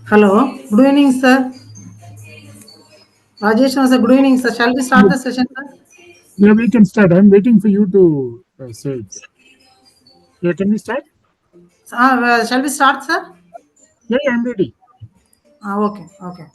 Hello, good evening, sir. Rajeswaran, sir, good evening, sir. Shall we start the session, sir? Yeah, we can start. I'm waiting for you to say it. Yeah, can we start? Shall we start, sir? Yeah, I'm ready. Okay, okay.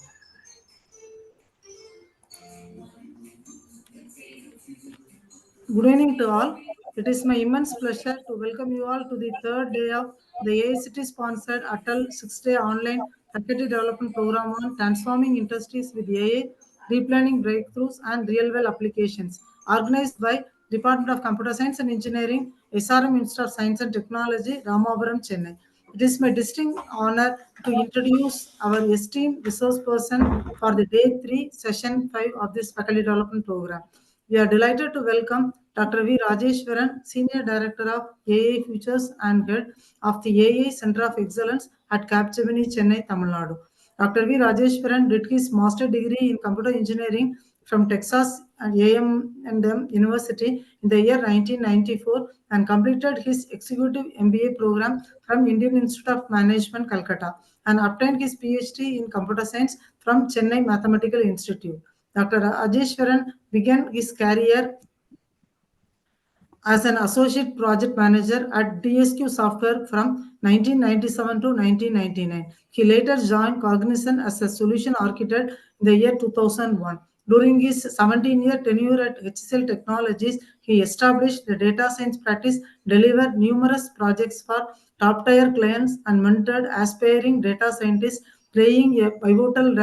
Good evening to all. It is my immense pleasure to welcome you all to the third day of the AICT sponsored ATAL 6-day online faculty development program on transforming industries with AI, deep learning breakthroughs, and real world applications, organized by Department of Computer Science and Engineering, SRM Institute of Science and Technology, Ramapuram, Chennai. It is my distinct honor to introduce our esteemed resource person for the day 3, session 5 of this faculty development program. We are delighted to welcome Dr. V. Rajeswaran, Senior Director of AI Futures and Head of the AI Center of Excellence at Capgemini, Chennai, Tamil Nadu. Dr. V. Rajeswaran did his master degree in computer engineering from Texas and A&M University in the year 1994 and completed his executive MBA program from Indian Institute of Management, Calcutta, and obtained his PhD in computer science from Chennai Mathematical Institute. Dr. Ajeshwaran began his career as an associate project manager at DSQ Software from 1997 to 1999. He later joined Cognizant as a solution architect in the year 2001. During his 17-year tenure at HCL Technologies, he established the data science practice, delivered numerous projects for top-tier clients, and mentored aspiring data scientists, playing a pivotal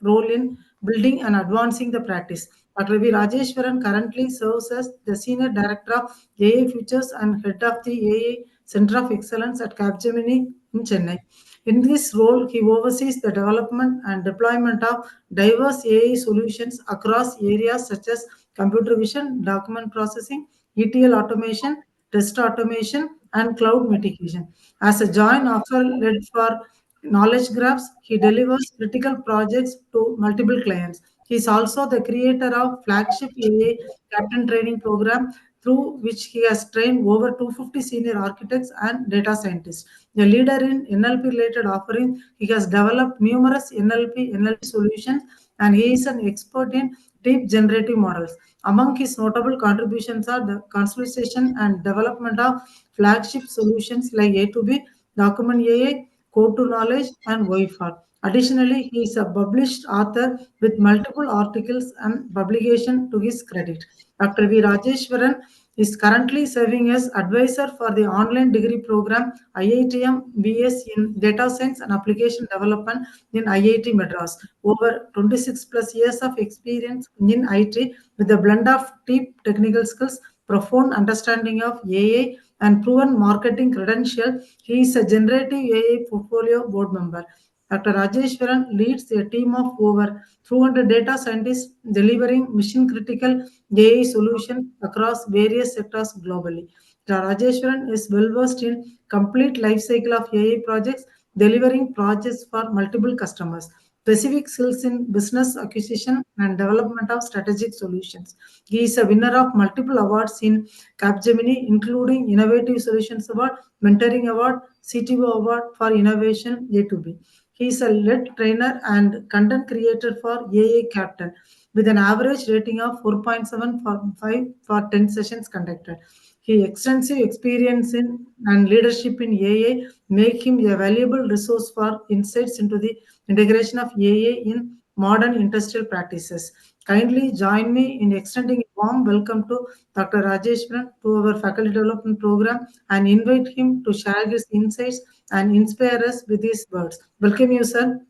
role in building and advancing the practice. Dr. V. Rajeswaran currently serves as the Senior Director of AI Futures and Head of the AI Center of Excellence at Capgemini in Chennai. In this role, he oversees the development and deployment of diverse AI solutions across areas such as computer vision, document processing, ETL automation, test automation, and cloud mitigation. As a joint offer led for knowledge graphs, he delivers critical projects to multiple clients. He is also the creator of flagship AI Captain Training Program, through which he has trained over 250 senior architects and data scientists. A leader in NLP-related offerings, he has developed numerous NLP solutions, and he is an expert in deep generative models. Among his notable contributions are the consolidation and development of flagship solutions like A2B, Document AI, Code to Knowledge, and WIFAR. Additionally, he is a published author with multiple articles and publication to his credit. Dr. V. Rajeswaran is currently serving as advisor for the online degree program IITM BS in Data Science and Application Development in IIT Madras. Over 26 plus years of experience in IT with a blend of deep technical skills, profound understanding of AI, and proven marketing credential. He is a generative AI portfolio board member. Dr. Rajeshwaran leads a team of over 200 data scientists delivering mission critical AI solutions across various sectors globally. Dr. Rajeshwaran is well versed in complete life cycle of AI projects, delivering projects for multiple customers. Specific skills in business acquisition and development of strategic solutions. He is a winner of multiple awards in Capgemini, including Innovative Solutions Award, Mentoring Award, CTO Award for Innovation A2B. He is a lead trainer and content creator for AA Captain with an average rating of 4.75 for 10 sessions conducted. His extensive experience in and leadership in AA make him a valuable resource for insights into the integration of AA in modern industrial practices. Kindly join me in extending a warm welcome to Dr. Rajeshwaran to our faculty development program and invite him to share his insights and inspire us with his words. Welcome you, sir.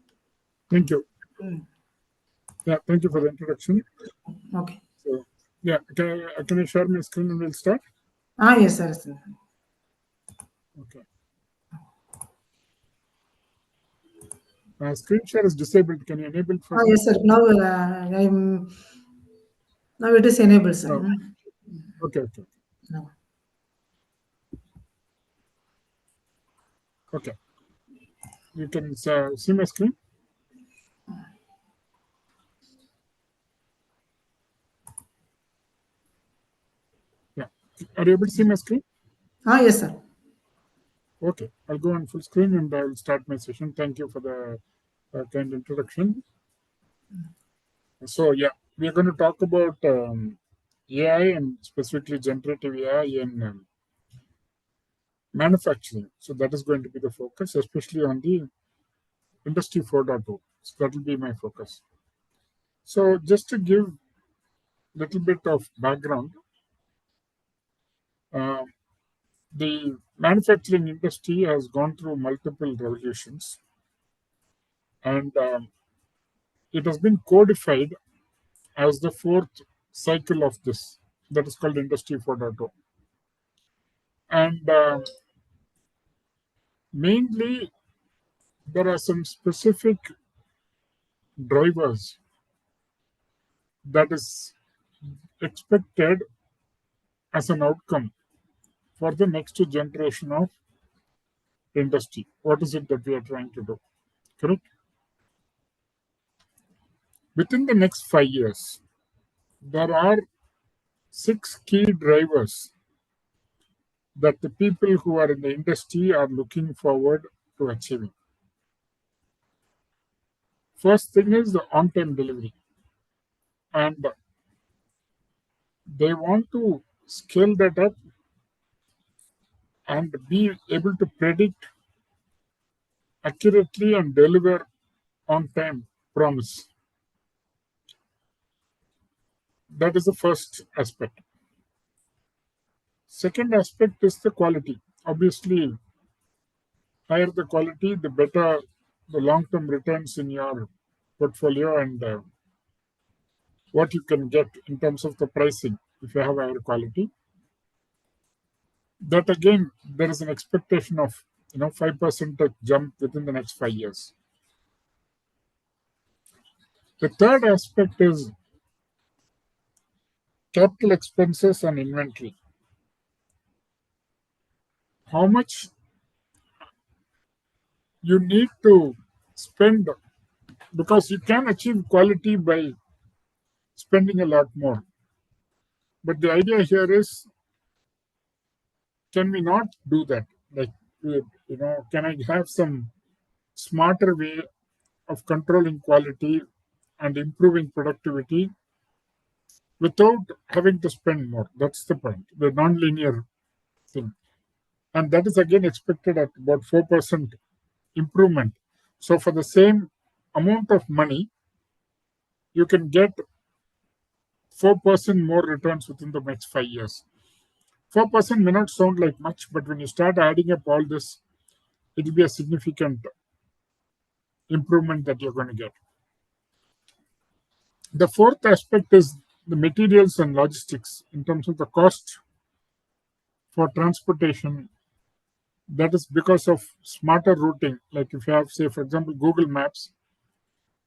Thank you. Yeah, thank you for the introduction. Okay. So, yeah, can I share my screen and we'll start? Yes, sir. Okay. Screen share is disabled. Can you enable it for me? Yes, sir. Now it is enabled, sir. No. Okay. No. Okay. You can see my screen? Yeah. Are you able to see my screen? Yes, sir. Okay, I'll go on full screen and I'll start my session. Thank you for the kind introduction. So, yeah, we are going to talk about AI and specifically generative AI in manufacturing. So, that is going to be the focus, especially on the Industry 4.0. So, that will be my focus. So, just to give a little bit of background, uh, the manufacturing industry has gone through multiple revolutions, and it has been codified as the fourth cycle of this, that is called Industry 4.0. And mainly, there are some specific drivers that is expected as an outcome for the next generation of industry. What is it that we are trying to do? Correct? Within the next 5 years, there are six key drivers that the people who are in the industry are looking forward to achieving. First thing is the on time delivery. And they want to scale that up and be able to predict accurately and deliver on time promise. That is the first aspect. Second aspect is the quality. Obviously, higher the quality, the better the long term returns in your portfolio and what you can get in terms of the pricing if you have higher quality. That again, there is an expectation of 5% jump within the next 5 years. The third aspect is capital expenses and inventory. How much you need to spend, because you can achieve quality by spending a lot more. But the idea here is, can we not do that? Like, can I have some smarter way of controlling quality and improving productivity without having to spend more? That's the point, the non-linear thing. And that is again expected at about 4% improvement. So for the same amount of money, you can get 4% more returns within the next 5 years. 4% may not sound like much, but when you start adding up all this, it will be a significant improvement that you're going to get. The fourth aspect is the materials and logistics in terms of the cost for transportation. That is because of smarter routing. Like if you have, say, for example, Google Maps,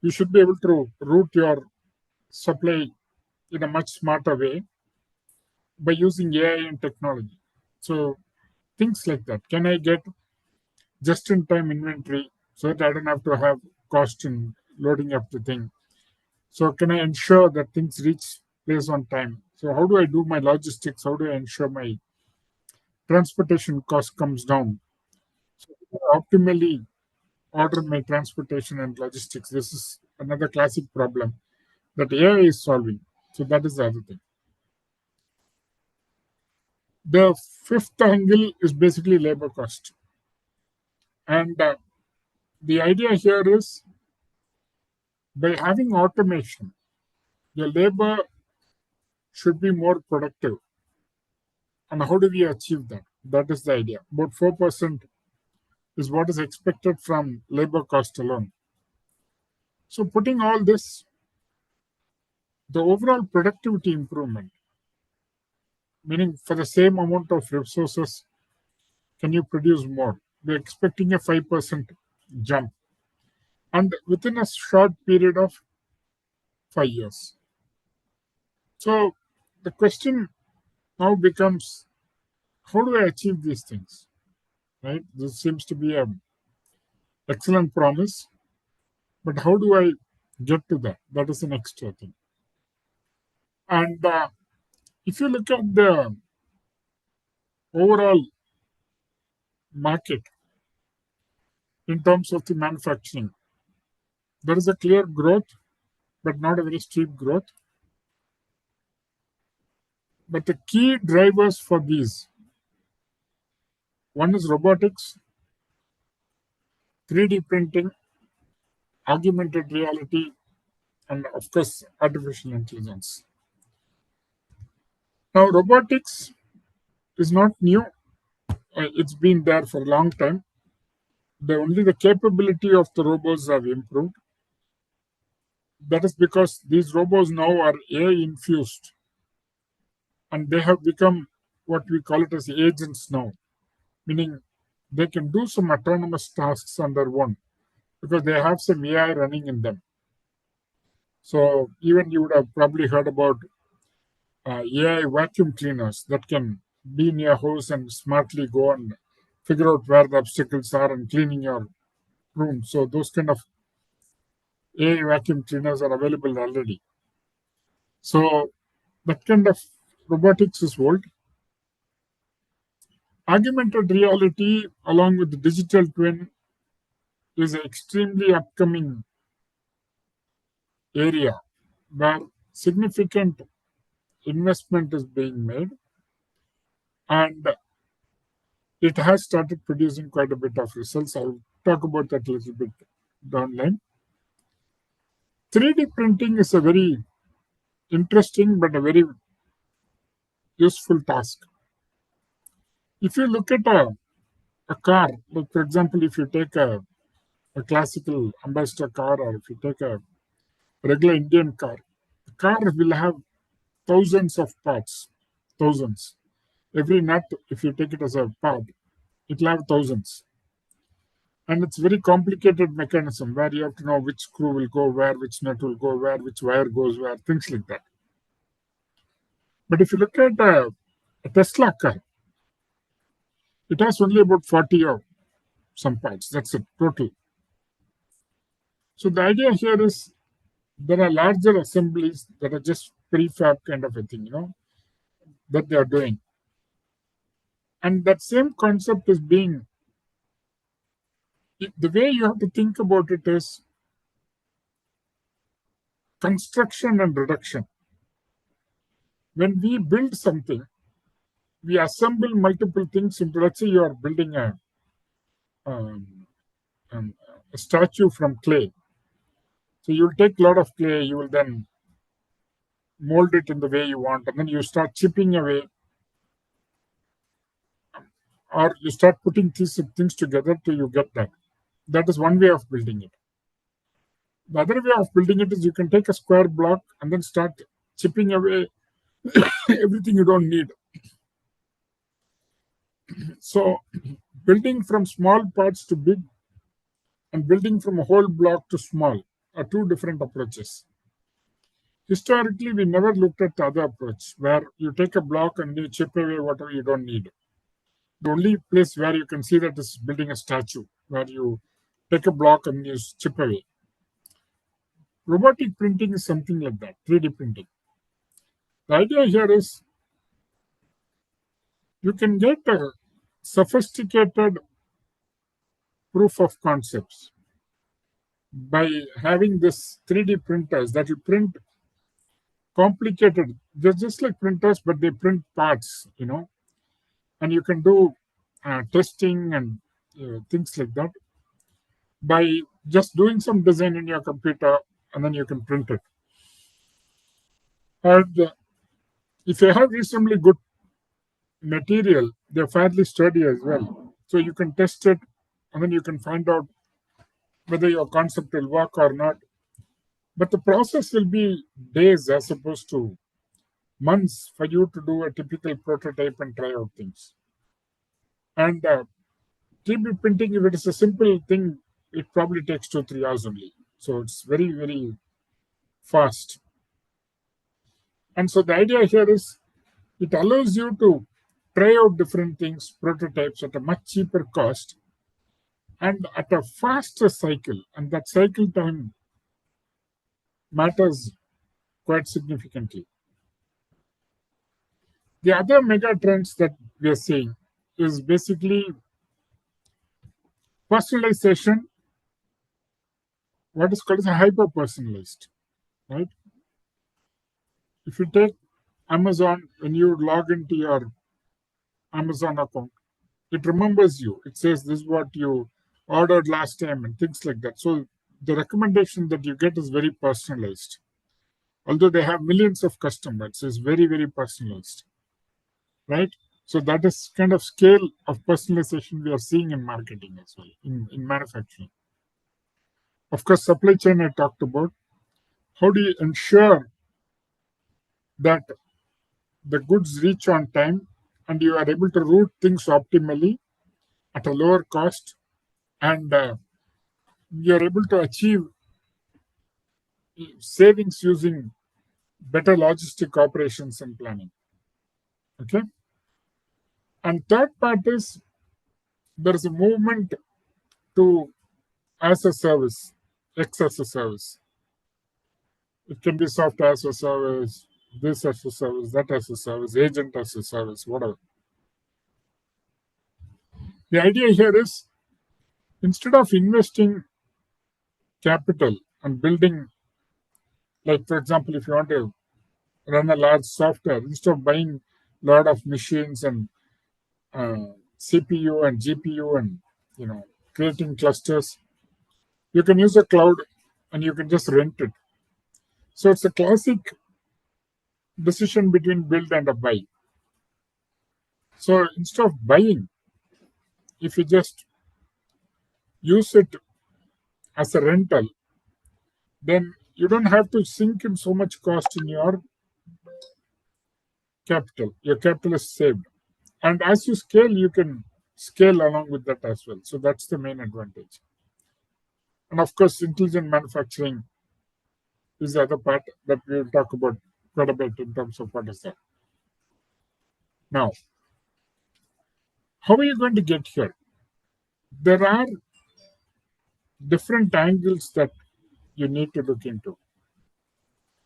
you should be able to route your supply in a much smarter way by using AI and technology. So things like that. Can I get just-in-time inventory so that I don't have to have cost in loading up the thing? So can I ensure that things reach place on time? So how do I do my logistics? How do I ensure my transportation cost comes down? So optimally order my transportation and logistics. This is another classic problem that AI is solving. So that is the other thing. The fifth angle is basically labor cost. And the idea here is, by having automation, your labor should be more productive. And how do we achieve that? That is the idea. About 4% is what is expected from labor cost alone. So, putting all this, the overall productivity improvement, meaning for the same amount of resources, can you produce more? We're expecting a 5% jump, and within a short period of 5 years. So, the question now becomes, how do I achieve these things? Right? This seems to be an excellent promise, but how do I get to that? That is the next thing. And if you look at the overall market in terms of the manufacturing. There is a clear growth, but not a very steep growth. But the key drivers for these, one is robotics, 3D printing, augmented reality, and of course, artificial intelligence. Now, robotics is not new. It's been there for a long time. Only the capability of the robots have improved. That is because these robots now are AI infused, and they have become what we call it as agents now, meaning they can do some autonomous tasks on their own because they have some AI running in them. So even you would have probably heard about AI vacuum cleaners that can be in your house and smartly go and figure out where the obstacles are and cleaning your room. So those kind of AI vacuum cleaners are available already. So that kind of robotics is old. Augmented reality, along with the digital twin, is an extremely upcoming area where significant investment is being made, and it has started producing quite a bit of results. I'll talk about that a little bit down the line. 3D printing is a very interesting but a very useful task. If you look at a car, like for example, if you take a classical ambassador car, or if you take a regular Indian car, the car will have thousands of parts, thousands. Every nut, if you take it as a part, it will have thousands. And it's very complicated mechanism where you have to know which screw will go where, which nut will go where, which wire goes where, things like that. But if you look at a Tesla car, it has only about 40 or some parts. That's it, total. So the idea here is there are larger assemblies that are just prefab kind of a thing, that they are doing. And that same concept is being, the way you have to think about it is construction and reduction. When we build something, we assemble multiple things into, let's say you are building um, a statue from clay. So you'll take a lot of clay, you will then mold it in the way you want, and then you start chipping away, or you start putting these things together till you get that. That is one way of building it. The other way of building it is you can take a square block and then start chipping away everything you don't need. So building from small parts to big and building from a whole block to small are two different approaches. Historically, we never looked at the other approach where you take a block and you chip away whatever you don't need. The only place where you can see that is building a statue, where you take a block and you chip away. Robotic printing is something like that, 3D printing. The idea here is you can get a sophisticated proof of concepts by having this 3D printers that will print complicated. They're just like printers, but they print parts, and you can do testing and things like that by just doing some design in your computer, and then you can print it. And if you have reasonably good material, they're fairly sturdy as well. So you can test it, and then you can find out whether your concept will work or not. But the process will be days as opposed to months for you to do a typical prototype and try out things. And 3D printing, if it is a simple thing, it probably takes 2-3 hours only. So it's very, very fast. And so the idea here is it allows you to try out different things, prototypes at a much cheaper cost and at a faster cycle. And that cycle time matters quite significantly. The other mega trends that we are seeing is basically Personalization, what is called as a hyper-personalized, right? If you take Amazon, when you log into your Amazon account, it remembers you. It says this is what you ordered last time and things like that. So the recommendation that you get is very personalized. Although they have millions of customers, it's very, very personalized, right? So that is kind of scale of personalization we are seeing in marketing as well, in manufacturing. Of course, supply chain I talked about. How do you ensure that the goods reach on time and you are able to route things optimally at a lower cost, and you are able to achieve savings using better logistic operations and planning. Okay. And third part is there is a movement to as a service, X as a service. It can be software as a service, this as a service, that as a service, agent as a service, whatever. The idea here is instead of investing capital and building, like for example, if you want to run a large software, instead of buying a lot of machines and CPU and GPU and creating clusters, you can use a cloud and you can just rent it. So it's a classic decision between build and a buy. So instead of buying, if you just use it as a rental, then you don't have to sink in so much cost in your capital. Your capital is saved. And as you scale, you can scale along with that as well. So that's the main advantage. And of course, intelligent manufacturing is the other part that we will talk about quite a bit in terms of what is that. Now, how are you going to get here? There are different angles that you need to look into.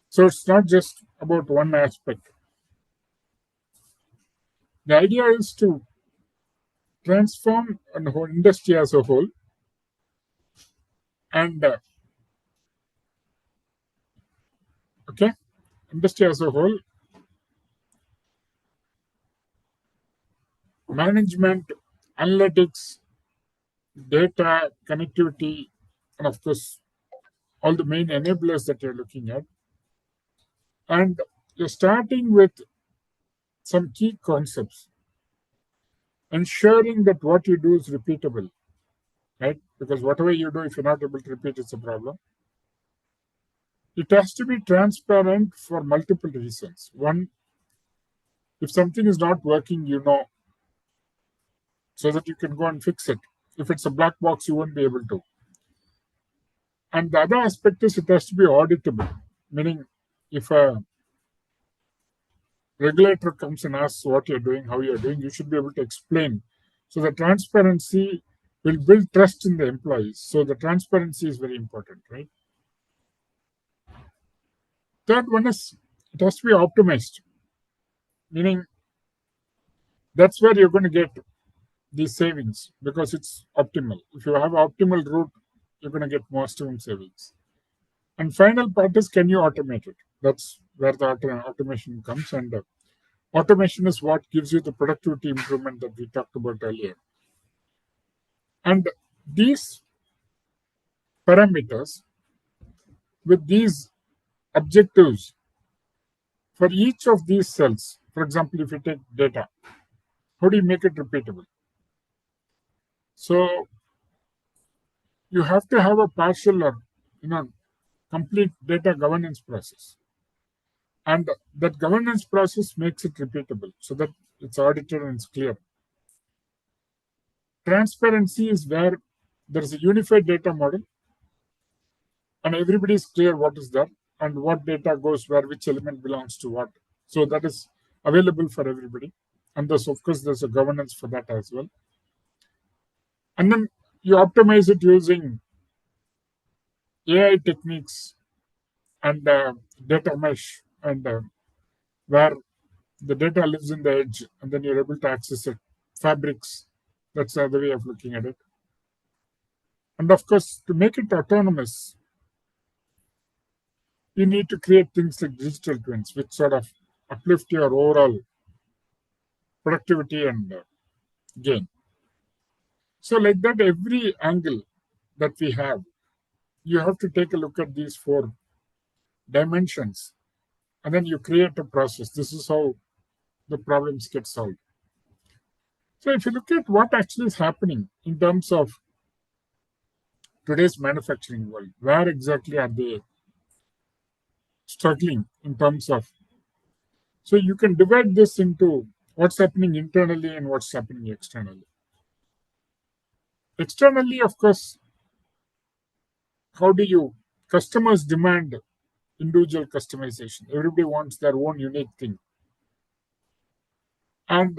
So it's not just about one aspect. The idea is to transform the whole industry as a whole, and industry as a whole, management, analytics, data, connectivity, and of course, all the main enablers that you're looking at. And you're starting with some key concepts, ensuring that what you do is repeatable, right? Because whatever you do, if you're not able to repeat, it's a problem. It has to be transparent for multiple reasons. One, if something is not working, so that you can go and fix it. If it's a black box, you won't be able to. And the other aspect is it has to be auditable, meaning if a regulator comes and asks what you're doing, how you're doing, you should be able to explain. So the transparency will build trust in the employees. So the transparency is very important, right? Third one is it has to be optimized, meaning that's where you're going to get these savings because it's optimal. If you have optimal route, you're going to get maximum savings. And final part is can you automate it? That's where the automation comes, and automation is what gives you the productivity improvement that we talked about earlier. And these parameters with these objectives for each of these cells, for example, if you take data, how do you make it repeatable? So you have to have a partial or complete data governance process. And that governance process makes it repeatable so that it's audited and it's clear. Transparency is where there is a unified data model and everybody is clear what is there and what data goes where, which element belongs to what. So that is available for everybody. And thus, of course, there's a governance for that as well. And then you optimize it using AI techniques and data mesh, and where the data lives in the edge and then you're able to access it. Fabrics, that's the other way of looking at it. And of course, to make it autonomous, you need to create things like digital twins, which sort of uplift your overall productivity and gain. So, like that, every angle that we have, you have to take a look at these four dimensions, and then you create a process. This is how the problems get solved. So, if you look at what actually is happening in terms of today's manufacturing world, where exactly are they struggling in terms of? So, you can divide this into what's happening internally and what's happening externally. Externally, of course, how do you customers demand individual customization? Everybody wants their own unique thing, and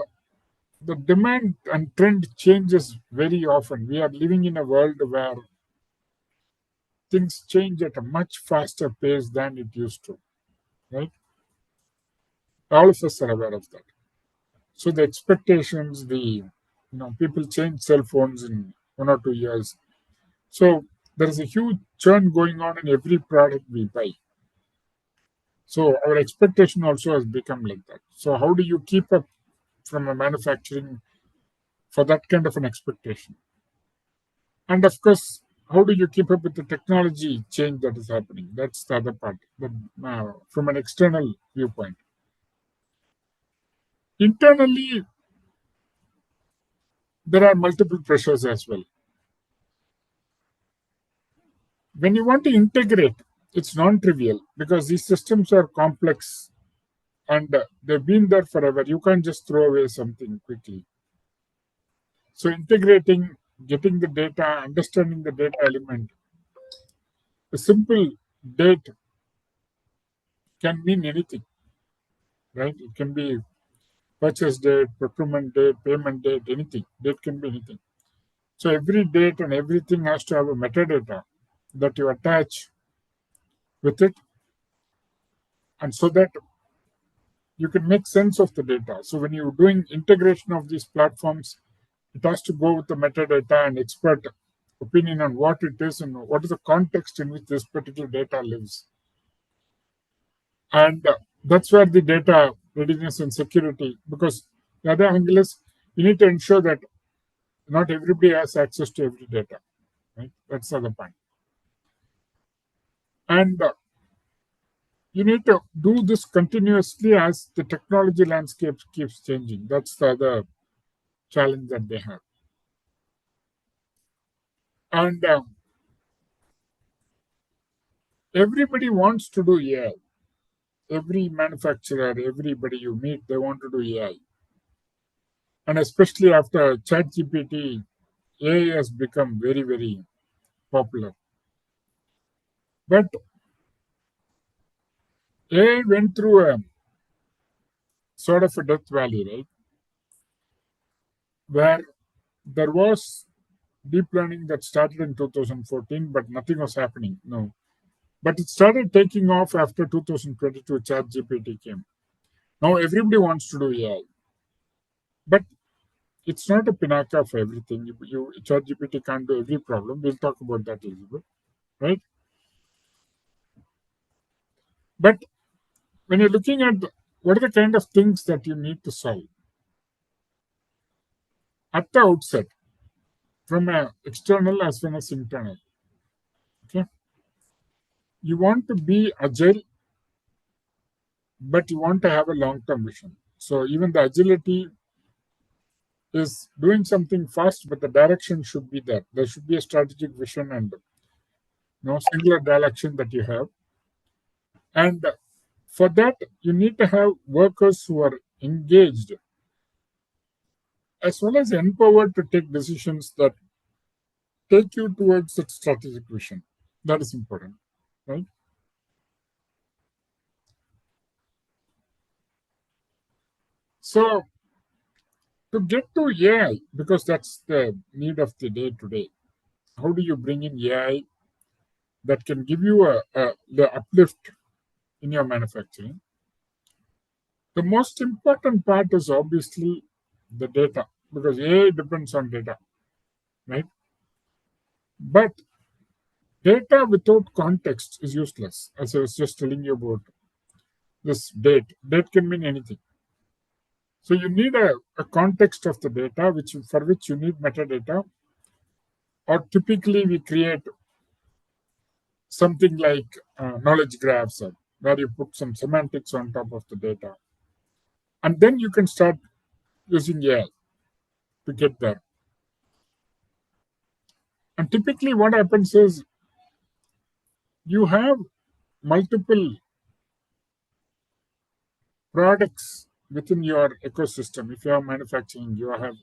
the demand and trend changes very often. We are living in a world where things change at a much faster pace than it used to, right? All of us are aware of that. So the expectations, people change cell phones in 1 or 2 years. So there is a huge churn going on in every product we buy. So our expectation also has become like that. So how do you keep up from a manufacturing for that kind of an expectation? And of course, how do you keep up with the technology change that is happening? That's the other part, from an external viewpoint. Internally, there are multiple pressures as well. When you want to integrate, it's non-trivial because these systems are complex and they've been there forever. You can't just throw away something quickly. So integrating, getting the data, understanding the data element, a simple date can mean anything, right? It can be purchase date, procurement date, payment date, anything. Date can be anything. So every date and everything has to have a metadata that you attach with it, and so that you can make sense of the data. So when you're doing integration of these platforms, it has to go with the metadata and expert opinion on what it is and what is the context in which this particular data lives. And that's where the data readiness and security, because the other angle is you need to ensure that not everybody has access to every data, right? That's the other point. And you need to do this continuously as the technology landscape keeps changing. That's the other challenge that they have. And everybody wants to do AI. Every manufacturer, everybody you meet, they want to do AI. And especially after ChatGPT, AI has become very, very popular. But AI went through a sort of a death valley, right? Where there was deep learning that started in 2014, but nothing was happening. No. But it started taking off after 2022, ChatGPT came. Now everybody wants to do AI. But it's not a pinnacle for everything. ChatGPT can't do every problem. We'll talk about that a little bit, right? But when you're looking at what are the kind of things that you need to solve at the outset, from a external as well as internal, okay? You want to be agile, but you want to have a long-term vision. So even the agility is doing something fast, but the direction should be there. There should be a strategic vision and singular direction that you have. And for that, you need to have workers who are engaged as well as empowered to take decisions that take you towards that strategic vision. That is important, right? So to get to AI, because that's the need of the day today, how do you bring in AI that can give you the uplift in your manufacturing? The most important part is obviously the data, because AI depends on data, right? But data without context is useless. As I was just telling you about this date. Date can mean anything. So you need a context of the data, for which you need metadata, or typically we create something like knowledge graphs, where you put some semantics on top of the data, and then you can start using AI to get there. And typically, what happens is you have multiple products within your ecosystem. If you have manufacturing, you have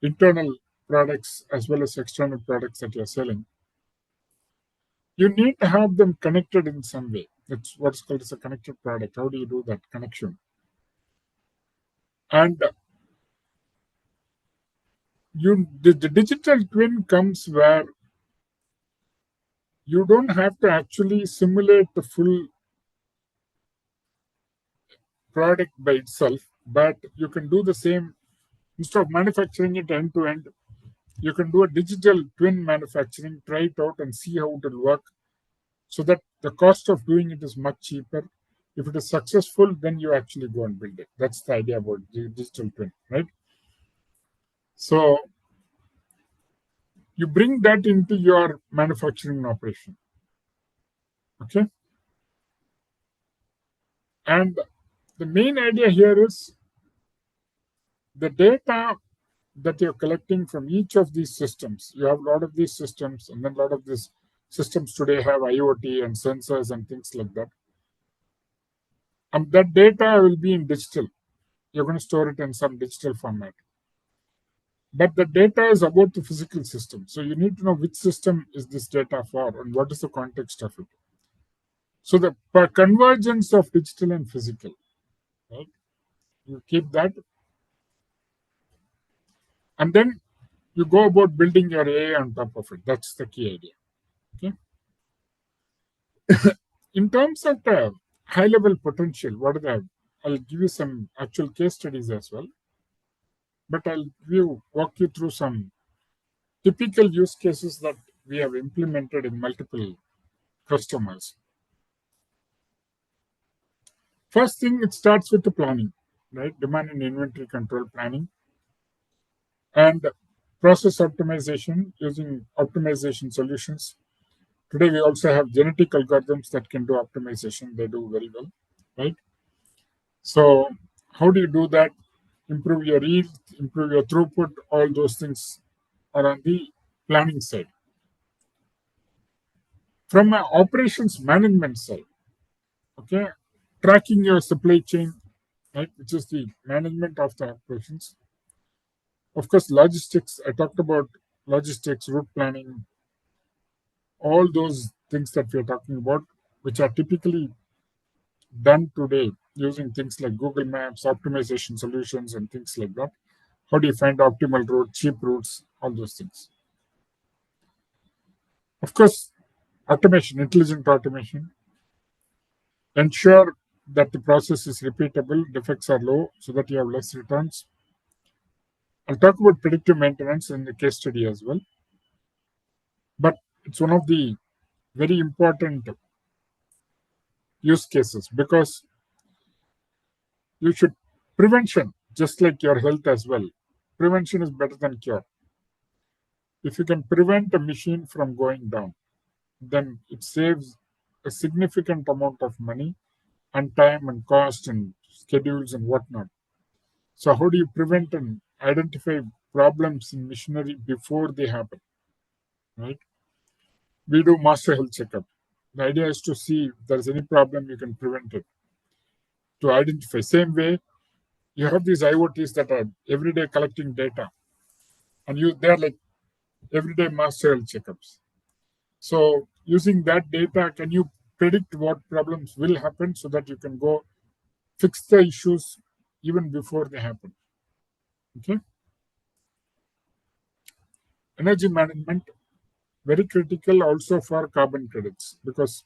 internal products as well as external products that you're selling. You need to have them connected in some way. That's what's called as a connected product. How do you do that connection? And the digital twin comes where you don't have to actually simulate the full product by itself, but you can do the same. Instead of manufacturing it end to end, you can do a digital twin manufacturing, try it out and see how it will work, so that the cost of doing it is much cheaper. If it is successful, then you actually go and build it. That's the idea about the digital twin, right? So you bring that into your manufacturing operation. Okay. And the main idea here is the data that you're collecting from each of these systems. You have a lot of these systems, and then a lot of these systems today have IoT and sensors and things like that. And that data will be in digital. You're going to store it in some digital format. But the data is about the physical system. So you need to know which system is this data for and what is the context of it. So the convergence of digital and physical, right? You keep that, and then you go about building your AI on top of it. That's the key idea. Okay. In terms of the high level potential, what are the? I'll give you some actual case studies as well, but I'll walk you through some typical use cases that we have implemented in multiple customers. First thing, it starts with the planning, right? Demand and inventory control planning and process optimization using optimization solutions. Today, we also have genetic algorithms that can do optimization. They do very well, right? So, how do you do that? Improve your yield, improve your throughput, all those things are on the planning side. From an operations management side, okay, tracking your supply chain, right, which is the management of the operations. Of course, logistics, I talked about logistics, route planning, all those things that we are talking about, which are typically done today using things like Google Maps, optimization solutions, and things like that. How do you find optimal route, cheap routes, all those things? Of course, automation, intelligent automation, ensure that the process is repeatable, defects are low, so that you have less returns. I'll talk about predictive maintenance in the case study as well, but it's one of the very important use cases because you should prevention, just like your health as well. Prevention is better than cure. If you can prevent a machine from going down, then it saves a significant amount of money and time and cost and schedules and whatnot. So how do you prevent and identify problems in machinery before they happen, right? We do master health checkup. The idea is to see if there's any problem, you can prevent it. To identify, same way, you have these IoTs that are every day collecting data, and they're like everyday master health checkups. So using that data, can you predict what problems will happen so that you can go fix the issues even before they happen? Okay. Energy management, very critical also for carbon credits because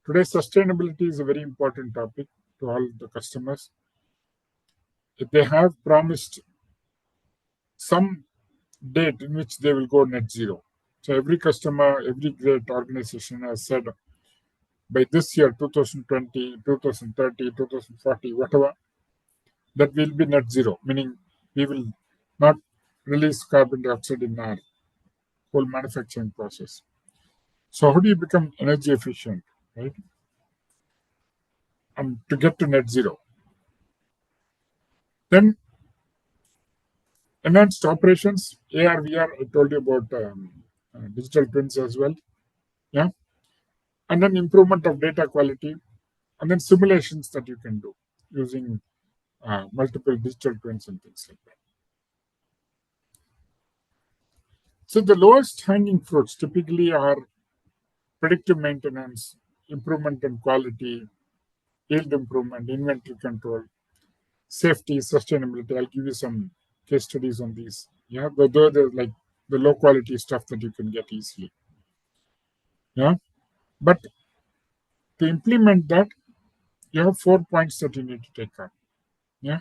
today sustainability is a very important topic to all the customers. If they have promised some date in which they will go net zero, So every customer, every great organization has said by this year, 2020, 2030, 2040, whatever, that will be net zero, meaning we will not release carbon dioxide in our whole manufacturing process. So how do you become energy efficient, right? And to get to net zero. Then enhanced operations, AR, VR, I told you about digital twins as well. Yeah. And then improvement of data quality, and then simulations that you can do using multiple digital twins and things like that. So the lowest hanging fruits typically are predictive maintenance, improvement in quality, yield improvement, inventory control, safety, sustainability. I'll give you some case studies on these. Yeah, though they're like the low quality stuff that you can get easily. Yeah, but to implement that, you have 4 points that you need to take up. Yeah,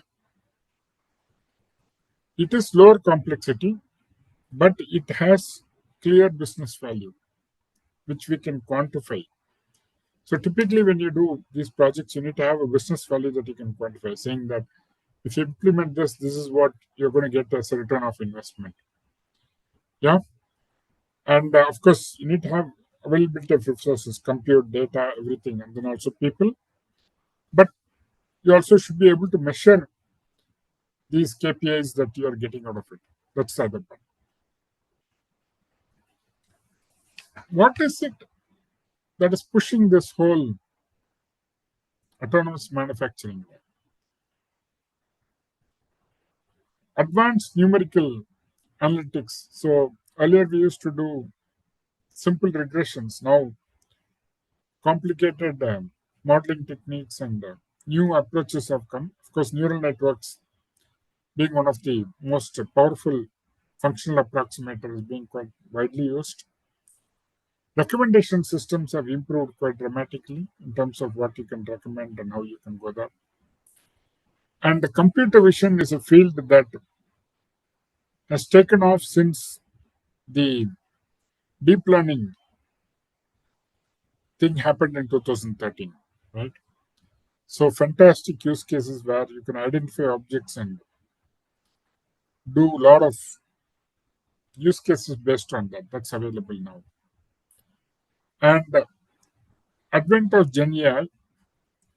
it is lower complexity, but it has clear business value, which we can quantify. So typically, when you do these projects, you need to have a business value that you can quantify, saying that if you implement this, this is what you're going to get as a return of investment. Yeah, and of course, you need to have availability of resources, compute, data, everything, and then also people. But you also should be able to measure these KPIs that you are getting out of it. That's the other part. What is it that is pushing this whole autonomous manufacturing? Advanced numerical analytics. So earlier we used to do simple regressions. Now complicated modeling techniques and new approaches have come. Of course, neural networks being one of the most powerful functional approximators being quite widely used. Recommendation systems have improved quite dramatically in terms of what you can recommend and how you can go there. And the computer vision is a field that has taken off since the deep learning thing happened in 2013, right? So fantastic use cases where you can identify objects and do a lot of use cases based on that. That's available now. And the advent of Gen AI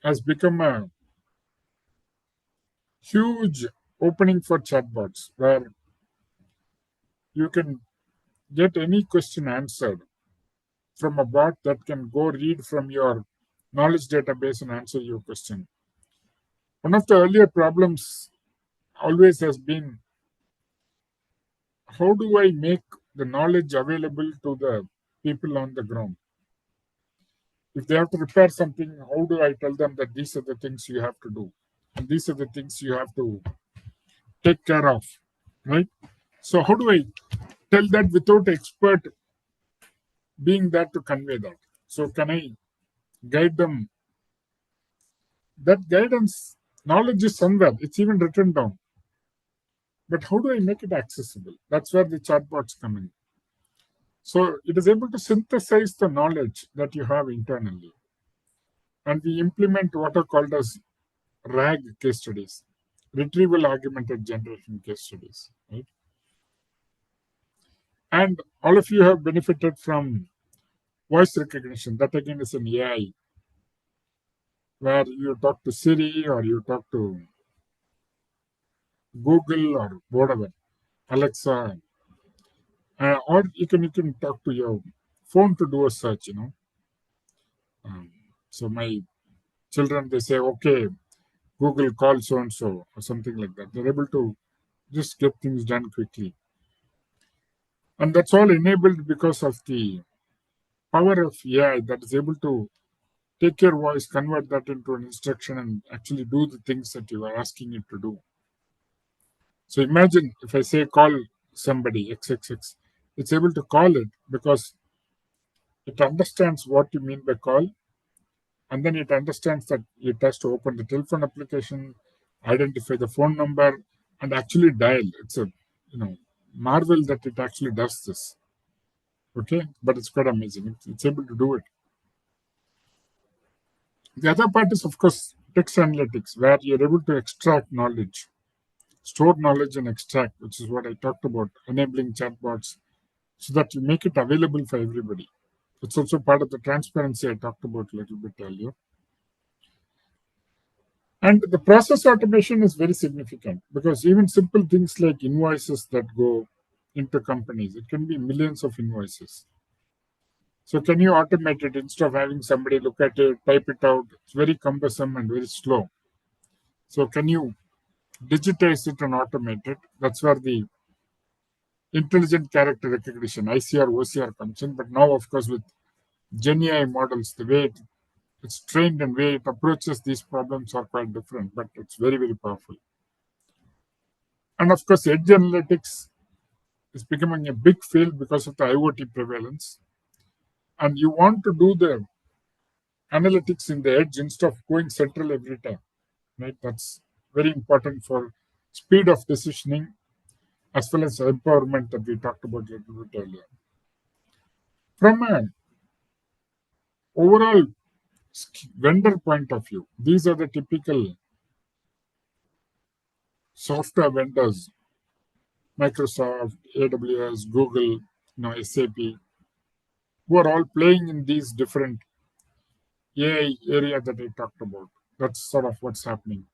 has become a huge opening for chatbots where you can get any question answered from a bot that can go read from your knowledge database and answer your question. One of the earlier problems always has been, how do I make the knowledge available to the people on the ground? If they have to repair something, how do I tell them that these are the things you have to do? And these are the things you have to take care of, right? So how do I tell that without expert being there to convey that? So can I guide them? That guidance, knowledge is somewhere. It's even written down. But how do I make it accessible? That's where the chatbots come in. So it is able to synthesize the knowledge that you have internally. And we implement what are called as RAG case studies, retrieval augmented generation case studies, right? And all of you have benefited from voice recognition. That again is an AI, where you talk to Siri or you talk to Google or whatever, Alexa, or you can talk to your phone to do a search. So my children, they say, okay, Google call so and so or something like that. They're able to just get things done quickly, and that's all enabled because of the power of AI that is able to take your voice, convert that into an instruction, and actually do the things that you are asking it to do. So imagine if I say call somebody XXX, it's able to call it because it understands what you mean by call, and then it understands that it has to open the telephone application, identify the phone number, and actually dial. It's a marvel that it actually does this. Okay, but it's quite amazing. It's able to do it. The other part is, of course, text analytics, where you're able to extract knowledge, store knowledge and extract, which is what I talked about, enabling chatbots so that you make it available for everybody. It's also part of the transparency I talked about a little bit earlier. And the process automation is very significant because even simple things like invoices that go into companies, it can be millions of invoices. So can you automate it instead of having somebody look at it, type it out? It's very cumbersome and very slow. So can you digitize it and automate it? That's where the intelligent character recognition, ICR, OCR comes in. But now, of course, with Gen AI models, the way it's trained and way it approaches these problems are quite different, but it's very, very powerful. And of course, edge analytics is becoming a big field because of the IoT prevalence. And you want to do the analytics in the edge instead of going central every time, right? That's very important for speed of decisioning as well as empowerment that we talked about a little bit earlier. From an overall vendor point of view, these are the typical software vendors: Microsoft, AWS, Google, SAP, who are all playing in these different AI area that I talked about. That's sort of what's happening.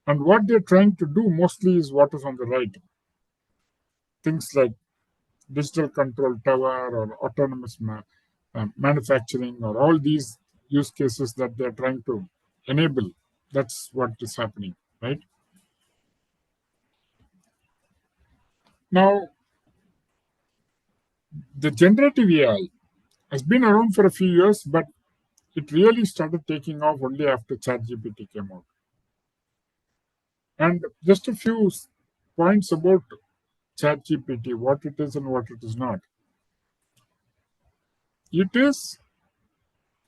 And what they're trying to do mostly is what is on the right. Things like digital control tower or autonomous manufacturing or all these use cases that they're trying to enable. That's what is happening, right? Now, the generative AI has been around for a few years, but it really started taking off only after ChatGPT came out. And just a few points about ChatGPT, what it is and what it is not. It is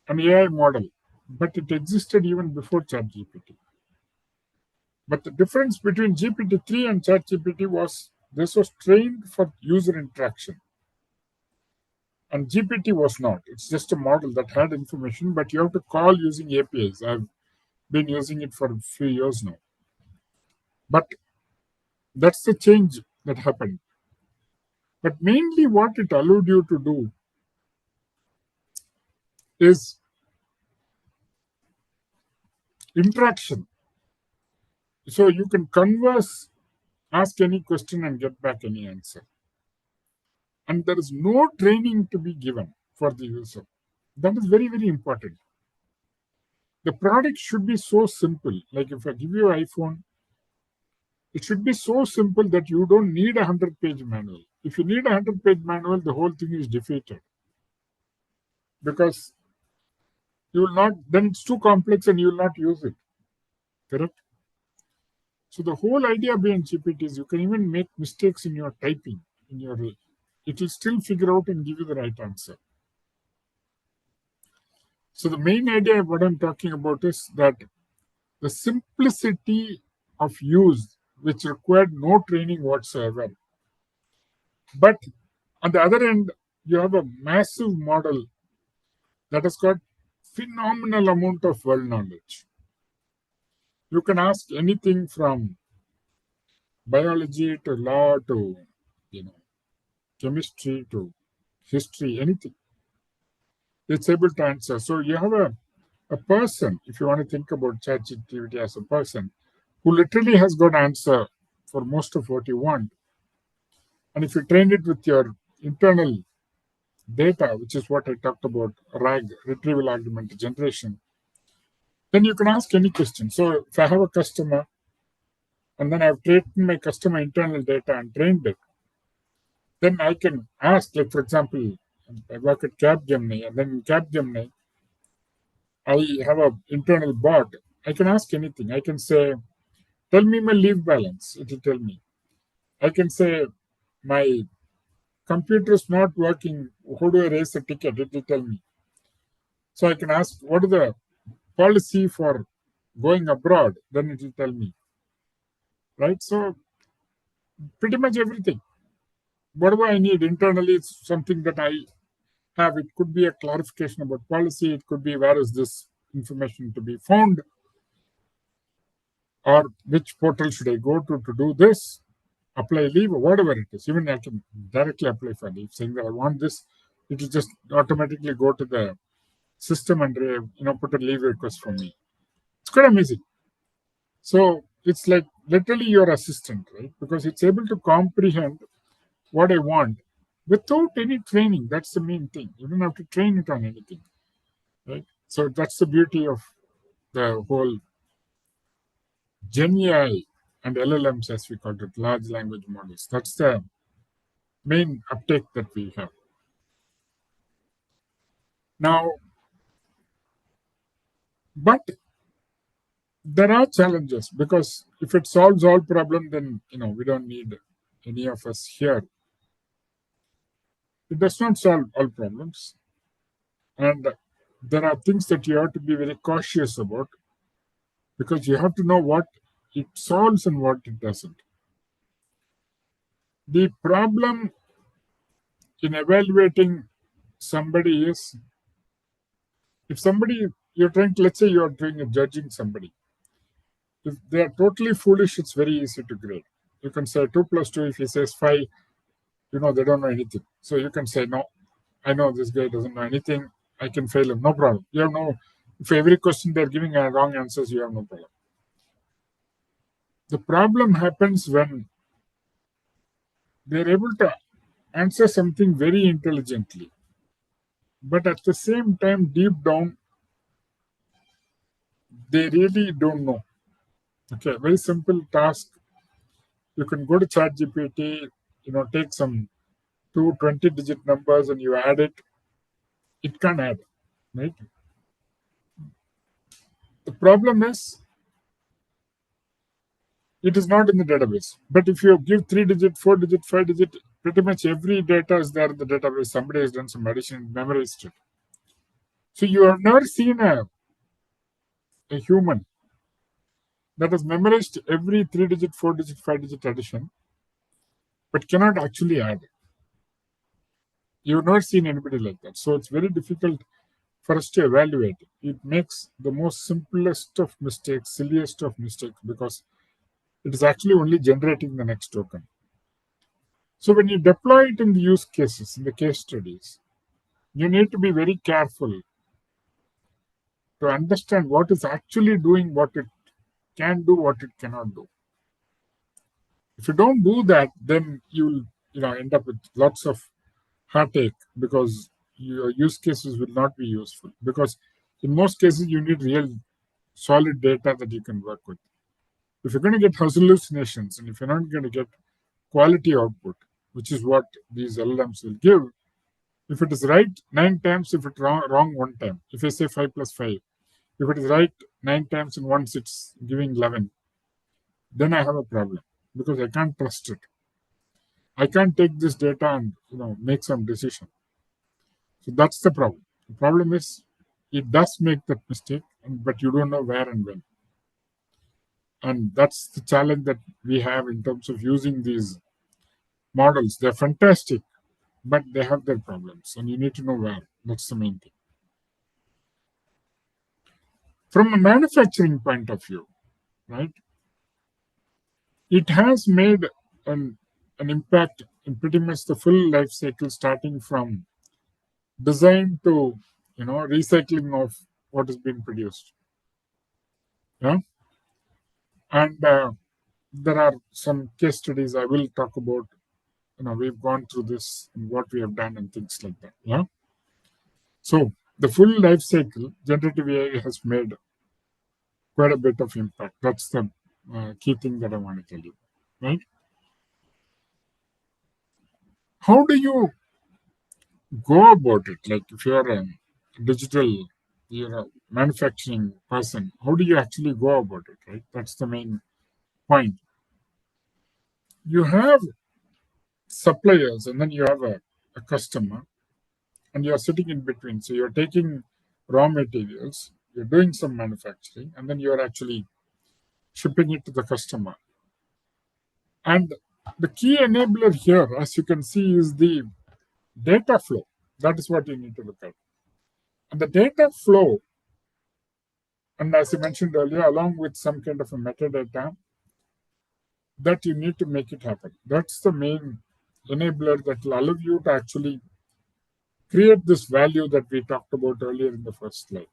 an AI model, but it existed even before ChatGPT. But the difference between GPT-3 and ChatGPT was this was trained for user interaction, and GPT was not. It's just a model that had information, but you have to call using APIs. I've been using it for a few years now. But that's the change that happened. But mainly what it allowed you to do is interaction. So you can converse, ask any question, and get back any answer. And there is no training to be given for the user. That is very, very important. The product should be so simple. Like if I give you an iPhone, it should be so simple that you don't need a 100-page manual. If you need a 100-page manual, the whole thing is defeated. Because you will not, then it's too complex and you will not use it. Correct? So the whole idea behind GPT is you can even make mistakes in your typing, it will still figure out and give you the right answer. So the main idea of what I'm talking about is that the simplicity of use, which required no training whatsoever. But on the other end, you have a massive model that has got phenomenal amount of world knowledge. You can ask anything from biology to law to chemistry to history, anything. It's able to answer. So you have a person, if you want to think about ChatGPT as a person, who literally has got answer for most of what you want. And if you train it with your internal data, which is what I talked about, RAG, retrieval augmented generation, then you can ask any question. So if I have a customer and then I've trained my customer internal data and trained it, then I can ask, like for example, I work at Capgemini, and then in Capgemini, I have an internal bot. I can ask anything. I can say, tell me my leave balance. It will tell me. I can say, my computer is not working. How do I raise a ticket? It will tell me. So I can ask, what is the policy for going abroad? Then it will tell me. Right? So pretty much everything. whatever I need internally is something that I have. It could be a clarification about policy. It could be where is this information to be found, or which portal should I go to do this, apply leave, or whatever it is. Even I can directly apply for leave, saying that I want this. It will just automatically go to the system and put a leave request for me. It's quite amazing. So it's like literally your assistant, right? Because it's able to comprehend what I want without any training. That's the main thing. You don't have to train it on anything, right? So that's the beauty of the whole Gen AI and LLMs, as we call it, large language models. That's the main uptake that we have. Now, but there are challenges, because if it solves all problem, then we don't need any of us here. It does not solve all problems, and there are things that you have to be very cautious about, because you have to know what it solves and what it doesn't. The problem in evaluating somebody is, if somebody you're trying to, let's say you're doing a judging somebody, if they are totally foolish, it's very easy to grade. You can say 2 plus 2. If he says 5, they don't know anything. So you can say, no, I know this guy doesn't know anything. I can fail him. No problem. You have no, if every question they're giving wrong answers, you have no problem. The problem happens when they're able to answer something very intelligently, but at the same time, deep down, they really don't know. Okay, very simple task. You can go to ChatGPT, take some 20-digit numbers and you add it. It can add, right? The problem is, it is not in the database. But if you give 3-digit, 4-digit, 5-digit, pretty much every data is there in the database. Somebody has done some addition, memorized it. So you have never seen a human that has memorized every 3-digit, 4-digit, 5-digit addition, but cannot actually add. You've never seen anybody like that. So it's very difficult for us to evaluate. It makes the most simplest of mistakes, silliest of mistakes, because it is actually only generating the next token. So when you deploy it in the use cases, in the case studies, you need to be very careful to understand what is actually doing, what it can do, what it cannot do. If you don't do that, then you'll end up with lots of heartache, because your use cases will not be useful. Because in most cases, you need real solid data that you can work with. If you're going to get hallucinations, and if you're not going to get quality output, which is what these LLMs will give, if it is right 9 times, if it's wrong 1 time, if I say 5 plus 5, if it is right 9 times and once it's giving 11, then I have a problem, because I can't trust it. I can't take this data and make some decision. So that's the problem. The problem is, it does make that mistake, but you don't know where and when. And that's the challenge that we have in terms of using these models. They're fantastic, but they have their problems, and you need to know where. That's the main thing. From a manufacturing point of view, right, it has made an impact in pretty much the full life cycle, starting from design to recycling of what has been produced. Yeah, and there are some case studies I will talk about. We've gone through this and what we have done and things like that. Yeah. So the full life cycle, generative AI has made quite a bit of impact. That's the key thing that I want to tell you, right? How do you go about it? Like, if you're a digital, you're a manufacturing person, how do you actually go about it, right? That's the main point. You have suppliers, and then you have a customer, and you're sitting in between. So you're taking raw materials, you're doing some manufacturing, and then you're actually shipping it to the customer. And The key enabler here, as you can see, is the data flow. That is what you need to look at. And the data flow, and as I mentioned earlier, along with some kind of a metadata, that you need to make it happen. That's the main enabler that will allow you to actually create this value that we talked about earlier in the first slide.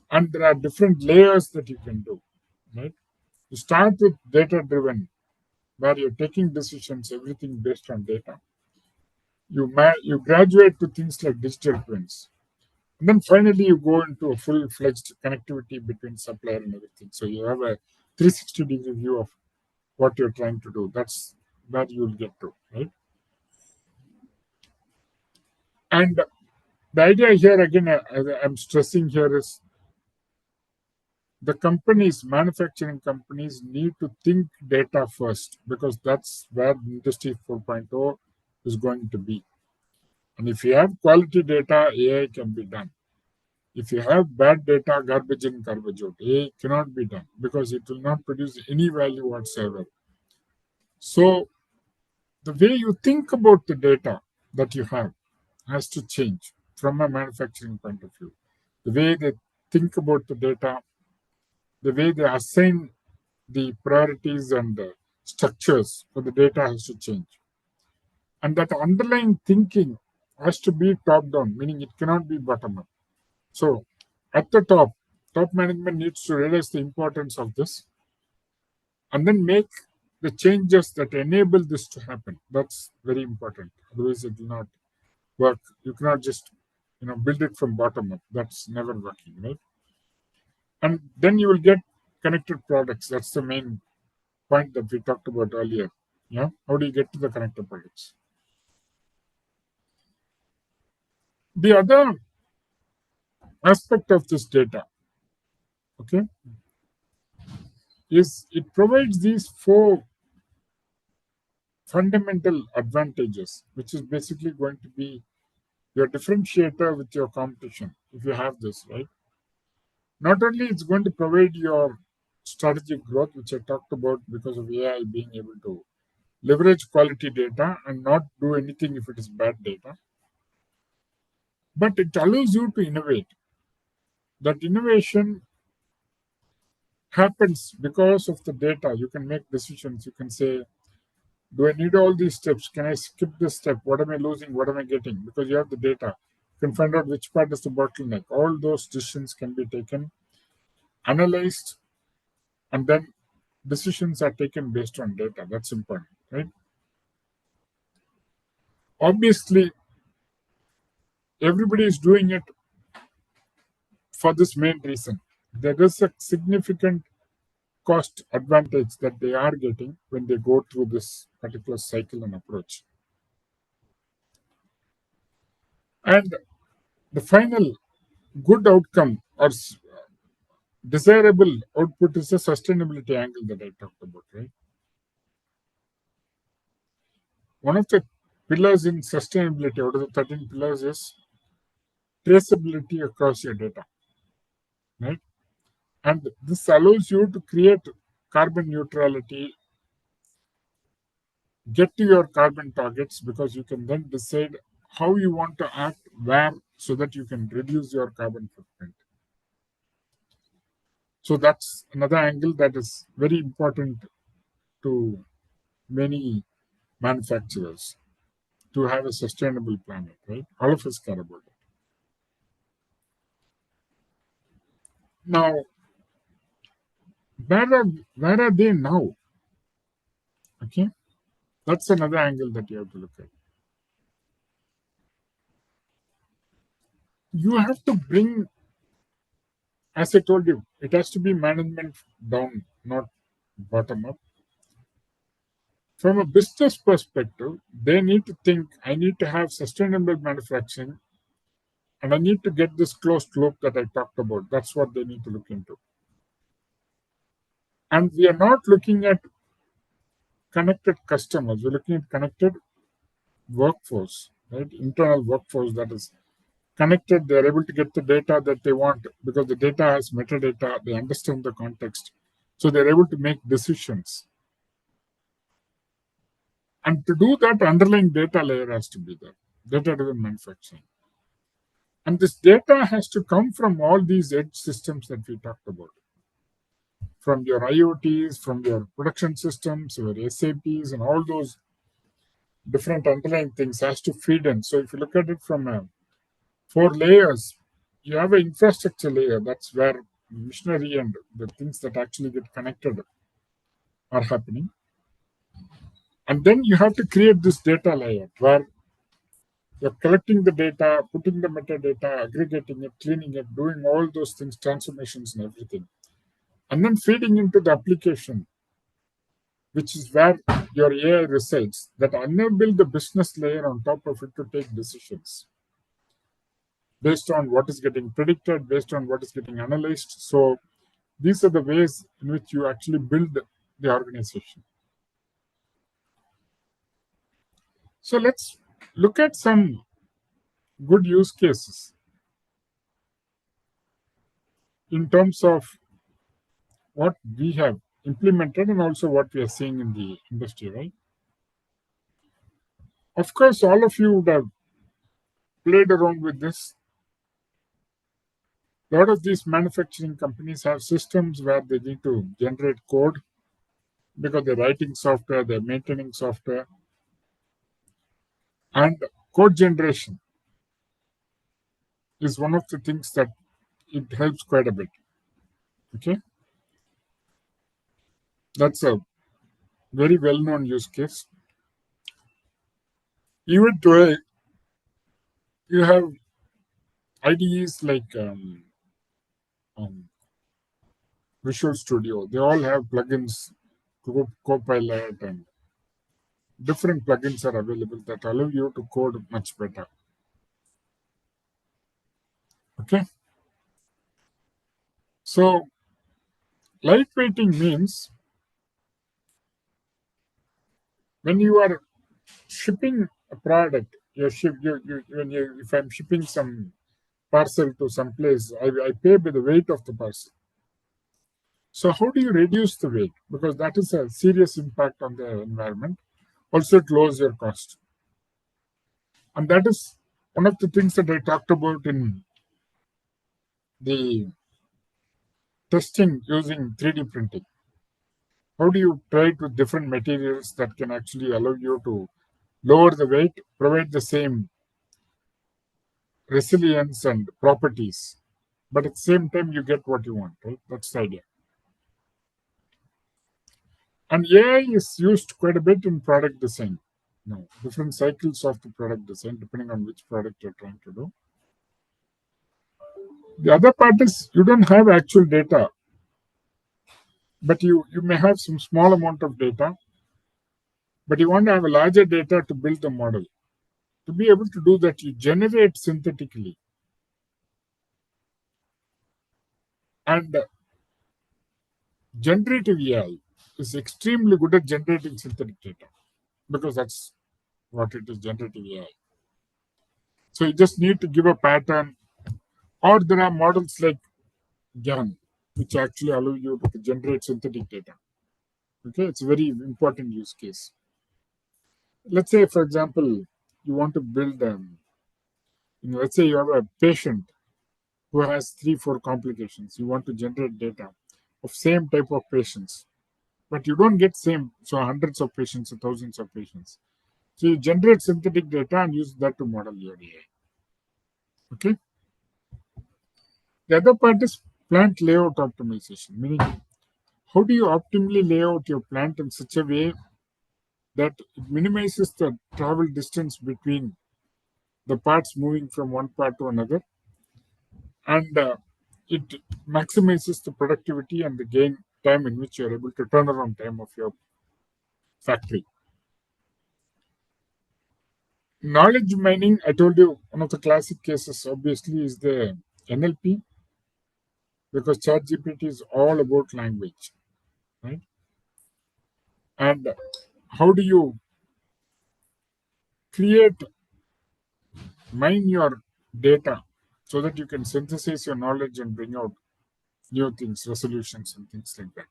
And there are different layers that you can do, right? You start with data driven, where you're taking decisions, everything based on data. You graduate to things like digital twins. And then finally you go into a full-fledged connectivity between supplier and everything. So you have a 360-degree view of what you're trying to do. That's where you'll get to, right? And the idea here, again, I'm stressing here is the companies, manufacturing companies, need to think data first, because that's where Industry 4.0 is going to be. And if you have quality data, AI can be done. If you have bad data, garbage in, garbage out, AI cannot be done because it will not produce any value whatsoever. So the way you think about the data that you have has to change from a manufacturing point of view. The way they think about the data, the way they assign the priorities and the structures for the data has to change. And that underlying thinking has to be top down, meaning it cannot be bottom up. So at the top management needs to realize the importance of this and then make the changes that enable this to happen. That's very important. Otherwise, it will not work. You cannot just build it from bottom up. That's never working, right? And then you will get connected products. That's the main point that we talked about earlier. Yeah, how do you get to the connected products? The other aspect of this data, okay, is it provides these four fundamental advantages, which is basically going to be your differentiator with your competition. If you have this, right? Not only it's going to provide your strategic growth, which I talked about because of AI being able to leverage quality data and not do anything if it is bad data, but it allows you to innovate. That innovation happens because of the data. You can make decisions. You can say, do I need all these steps? Can I skip this step? What am I losing? What am I getting? Because you have the data. You can find out which part is the bottleneck. All those decisions can be taken, analyzed, and then decisions are taken based on data. That's important, right? Obviously, everybody is doing it for this main reason. There is a significant cost advantage that they are getting when they go through this particular cycle and approach. And the final good outcome or desirable output is the sustainability angle that I talked about, right? One of the pillars in sustainability out of the 13 pillars is traceability across your data, right? And this allows you to create carbon neutrality, get to your carbon targets, because you can then decide how you want to act where so that you can reduce your carbon footprint. So that's another angle that is very important to many manufacturers, to have a sustainable planet, right? All of us care about it. Now, where are they now? Okay, that's another angle that you have to look at. You have to bring, as I told you, it has to be management down, not bottom up. From a business perspective, they need to think, I need to have sustainable manufacturing and I need to get this closed loop that I talked about. That's what they need to look into. And we are not looking at connected customers, we're looking at connected workforce, right? Internal workforce that is connected. They're able to get the data that they want because the data has metadata, they understand the context. So they're able to make decisions. And to do that, underlying data layer has to be there, data-driven manufacturing. And this data has to come from all these edge systems that we talked about, from your IoTs, from your production systems, your SAPs, and all those different underlying things has to feed in. So if you look at it from 4 layers, you have an infrastructure layer. That's where machinery and the things that actually get connected are happening. And then you have to create this data layer where you're collecting the data, putting the metadata, aggregating it, cleaning it, doing all those things, transformations and everything. And then feeding into the application, which is where your AI resides, that enable the business layer on top of it to take decisions based on what is getting predicted, based on what is getting analyzed. So these are the ways in which you actually build the organization. So let's look at some good use cases in terms of what we have implemented and also what we are seeing in the industry, right? Of course, all of you would have played around with this. A lot of these manufacturing companies have systems where they need to generate code because they're writing software, they're maintaining software, and code generation is one of the things that it helps quite a bit. Okay, that's a very well-known use case. Even today, you have IDEs like um, Visual Studio. They all have plugins, Copilot, and different plugins are available that allow you to code much better. Okay, so lightweighting means when you are shipping a product, if I'm shipping some parcel to some place, I pay by the weight of the parcel. So how do you reduce the weight? Because that is a serious impact on the environment. Also, it lowers your cost. And that is one of the things that I talked about in the testing using 3D printing. How do you try it with different materials that can actually allow you to lower the weight, provide the same resilience and properties, but at the same time you get what you want, right? That's the idea. And AI is used quite a bit in product design. Different cycles of the product design depending on which product you're trying to do. The other part is you don't have actual data, but you may have some small amount of data, but you want to have a larger data to build the model. To be able to do that, you generate synthetically. And generative AI is extremely good at generating synthetic data because that's what it is, generative AI. So you just need to give a pattern, or there are models like GAN, which actually allow you to generate synthetic data. Okay, it's a very important use case. Let's say, for example, you want to build, let's say you have a patient who has 3, 4 complications. You want to generate data of same type of patients, but you don't get same, so hundreds of patients or thousands of patients. So you generate synthetic data and use that to model your AI. Okay. The other part is plant layout optimization, meaning how do you optimally lay out your plant in such a way that it minimizes the travel distance between the parts moving from one part to another, and it maximizes the productivity and the gain time in which you're able to turn around time of your factory. Knowledge mining, I told you, one of the classic cases obviously is the NLP, because ChatGPT is all about language, right? And how do you mine your data so that you can synthesize your knowledge and bring out new things, resolutions, and things like that?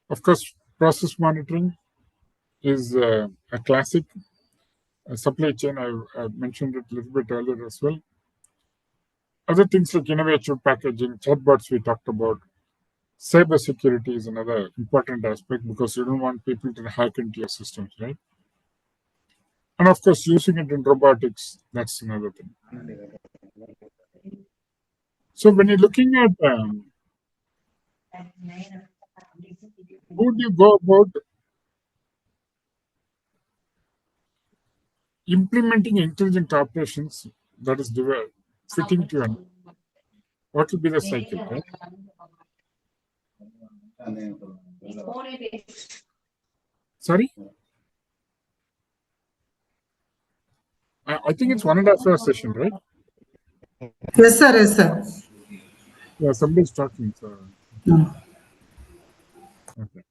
Of course, process monitoring is a classic supply chain. I've mentioned it a little bit earlier as well. Other things like innovative packaging, chatbots we talked about. Cyber security is another important aspect because you don't want people to hack into your systems, right? And of course, using it in robotics, that's another thing. So when you're looking at how do you go about implementing intelligent operations that is fitting to an, what will be the cycle, right? Sorry? I think it's 1.5 hour session, right? Yes, sir. Yes, sir. Yeah, somebody's talking. So. Okay.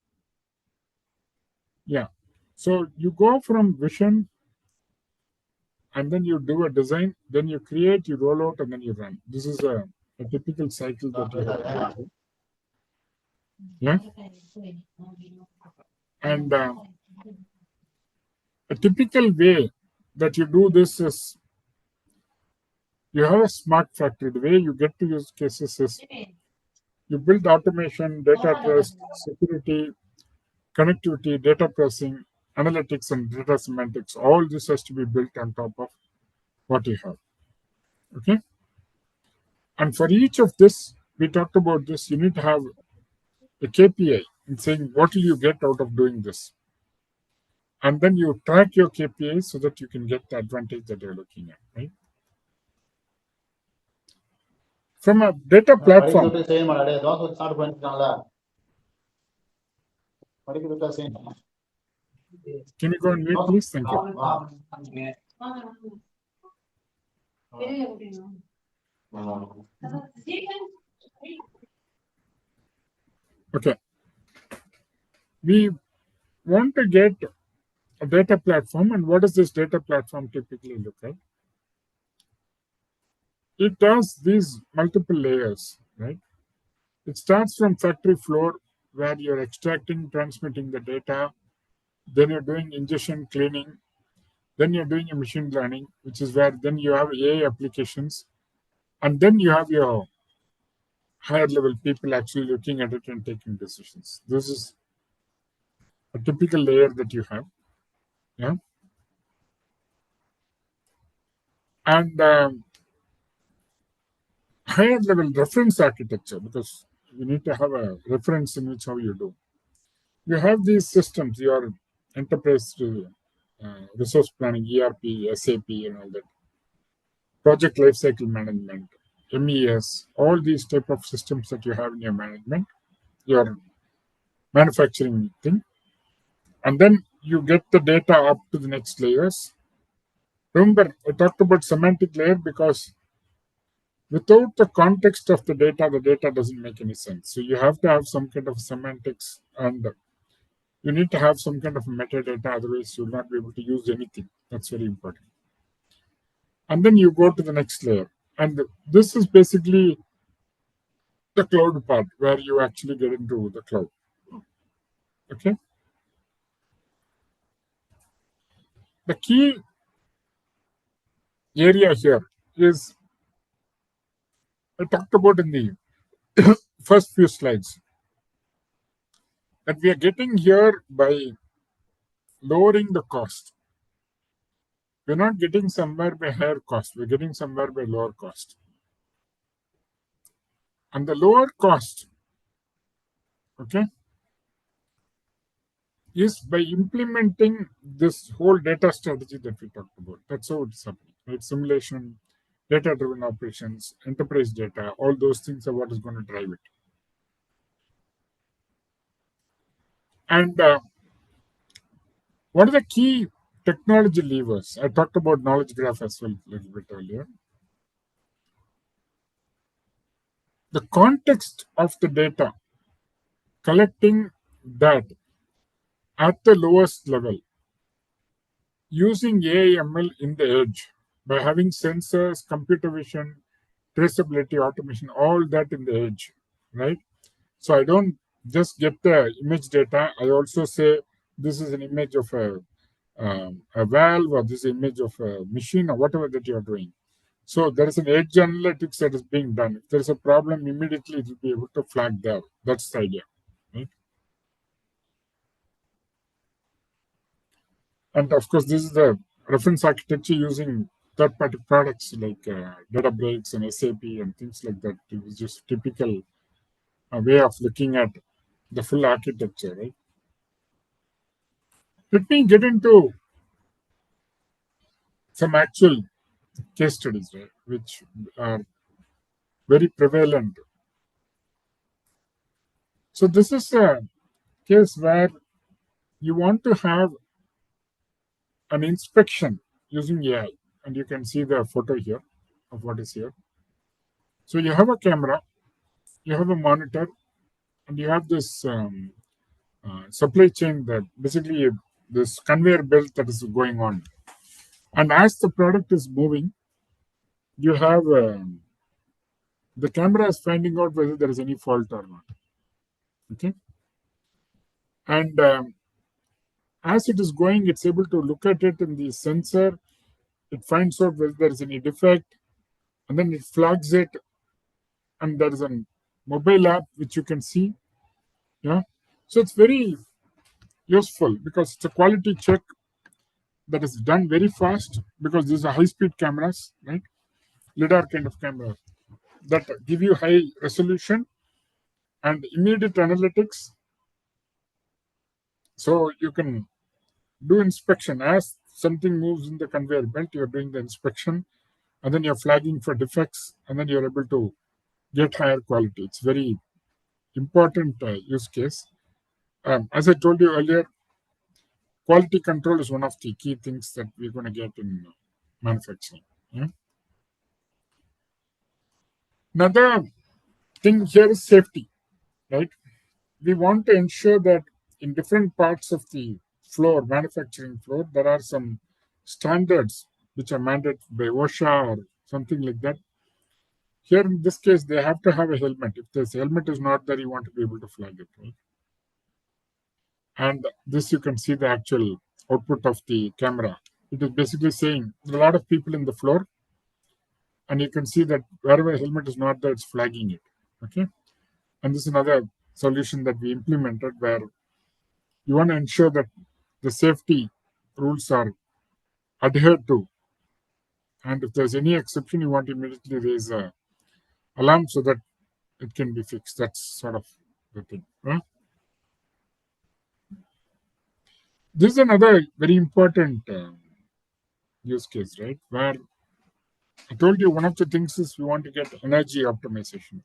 Yeah. So you go from vision and then you do a design, then you create, you roll out, and then you run. This is a typical cycle that you have to go through. Yeah. And a typical way that you do this is you have a smart factory. The way you get to use cases is you build automation, data trust, security, connectivity, data processing, analytics, and data semantics. All this has to be built on top of what you have. Okay. And for each of this, we talked about this, you need to have a KPI in saying what will you get out of doing this. And then you track your KPIs so that you can get the advantage that you're looking at, right? From a data platform. Can you go on mute, please? Thank you. Okay. We want to get a data platform, and what does this data platform typically look like? It does these multiple layers, right? It starts from factory floor where you're extracting, transmitting the data, then you're doing ingestion, cleaning, then you're doing your machine learning, which is where then you have AI applications, and then you have your higher level people actually looking at it and taking decisions. This is a typical layer that you have. Yeah. And higher level reference architecture, because you need to have a reference in which how you do. You have these systems, your enterprise resource planning, ERP, SAP, and all that, project lifecycle management, MES, all these type of systems that you have in your management, your manufacturing thing, and then you get the data up to the next layers. Remember, I talked about semantic layer because without the context of the data doesn't make any sense. So you have to have some kind of semantics, and you need to have some kind of metadata, otherwise you'll not be able to use anything. That's very important. And then you go to the next layer. And this is basically the cloud part where you actually get into the cloud. Okay. The key area here is I talked about in the first few slides that we are getting here by lowering the cost. We're not getting somewhere by higher cost, we're getting somewhere by lower cost. And the lower cost, okay, is by implementing this whole data strategy that we talked about. That's how it's happening, right? Simulation, data-driven operations, enterprise data, all those things are what is going to drive it. And what are the key technology levers? I talked about knowledge graph as well a little bit earlier. The context of the data, collecting that at the lowest level, using AI/ML in the edge by having sensors, computer vision, traceability, automation, all that in the edge, right? So I don't just get the image data. I also say, this is an image of a valve, or this is an image of a machine, or whatever that you are doing. So there is an edge analytics that is being done. If there is a problem, immediately it will be able to flag there. That's the idea, right? And of course, this is the reference architecture using third-party products like Databricks and SAP and things like that. It was just typical way of looking at the full architecture, right? Let me get into some actual case studies, right, which are very prevalent. So this is a case where you want to have an inspection using AI, and you can see the photo here of what is here. So you have a camera, you have a monitor, and you have this supply chain that basically this conveyor belt that is going on. And as the product is moving, you have the camera is finding out whether there is any fault or not. Okay, and as it is going, it's able to look at it in the sensor. It finds out whether there is any defect, and then it flags it. And there is a mobile app which you can see. Yeah, so it's very useful because it's a quality check that is done very fast, because these are high-speed cameras, right? LiDAR kind of camera that give you high resolution and immediate analytics. So you can do inspection as something moves in the conveyor belt. You're doing the inspection, and then you're flagging for defects, and then you're able to get higher quality. It's very important use case. As I told you earlier, quality control is one of the key things that we're going to get in manufacturing. Yeah? Another thing here is safety, right? We want to ensure that in different parts of the floor, manufacturing floor, there are some standards which are mandated by OSHA or something like that. Here in this case, they have to have a helmet. If this helmet is not there, you want to be able to flag it, right? And this, you can see the actual output of the camera. It is basically saying there are a lot of people in the floor, and you can see that wherever a helmet is not there, it's flagging it. Okay, and this is another solution that we implemented where you want to ensure that the safety rules are adhered to, and if there's any exception, you want to immediately raise a alarm so that it can be fixed. That's sort of the thing. Huh? This is another very important use case, right? Where I told you one of the things is we want to get energy optimization.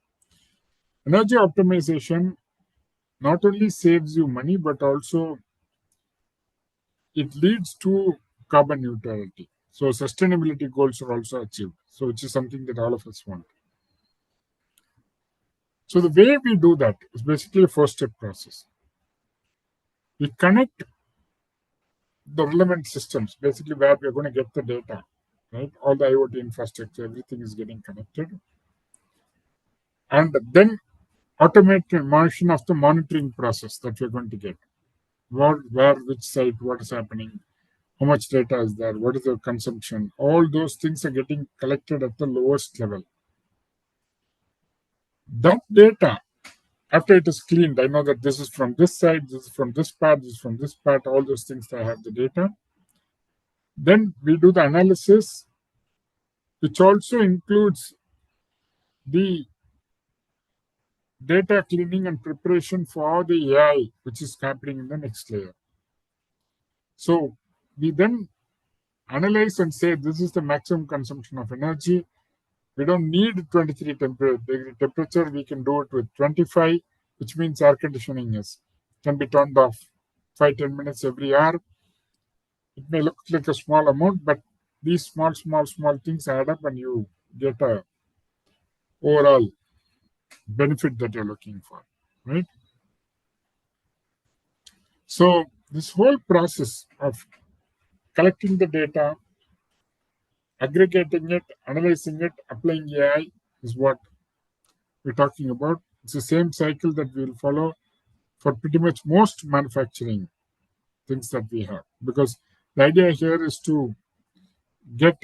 Energy optimization not only saves you money, but also it leads to carbon neutrality. So sustainability goals are also achieved. So which is something that all of us want. So the way we do that is basically a four-step process. We connect the relevant systems, basically where we're going to get the data, right? All the IoT infrastructure, everything is getting connected. And then automation of the monitoring process that we're going to get. Where, which site, what is happening, how much data is there, what is the consumption, all those things are getting collected at the lowest level. That data, after it is cleaned, I know that this is from this side, this is from this part, this is from this part, all those things, I have the data. Then we do the analysis, which also includes the data cleaning and preparation for the AI, which is happening in the next layer. So we then analyze and say this is the maximum consumption of energy. We don't need 23 degree temperature. We can do it with 25, which means air conditioning can be turned off 5-10 minutes every hour. It may look like a small amount, but these small things add up, and you get a overall benefit that you're looking for, right? So this whole process of collecting the data, aggregating it, analyzing it, applying AI is what we're talking about. It's the same cycle that we'll follow for pretty much most manufacturing things that we have, because the idea here is to get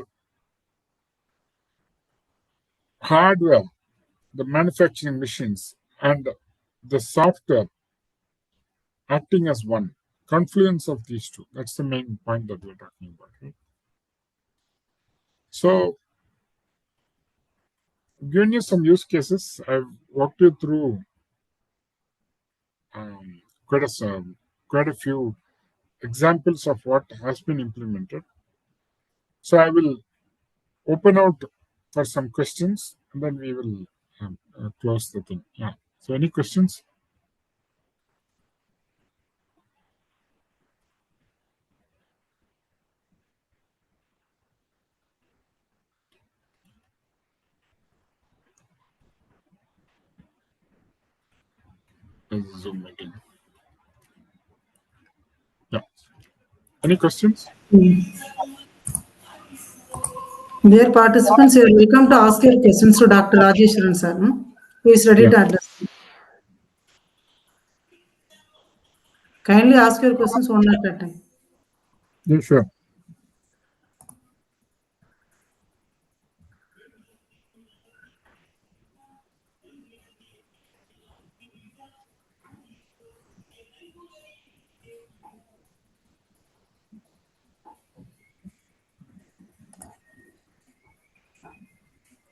hardware, the manufacturing machines, and the software acting as one, confluence of these two. That's the main point that we're talking about, right? So, given you some use cases, I've walked you through um, quite quite a few examples of what has been implemented. So I will open out for some questions, and then we will close the thing. Yeah. So any questions? This is Zoom meeting. Yeah. Any questions? Dear participants, you are welcome to ask your questions to Dr. Rajeswaran sir, who is ready Yeah. to address them. Kindly ask your questions one at a time. Yeah, sure.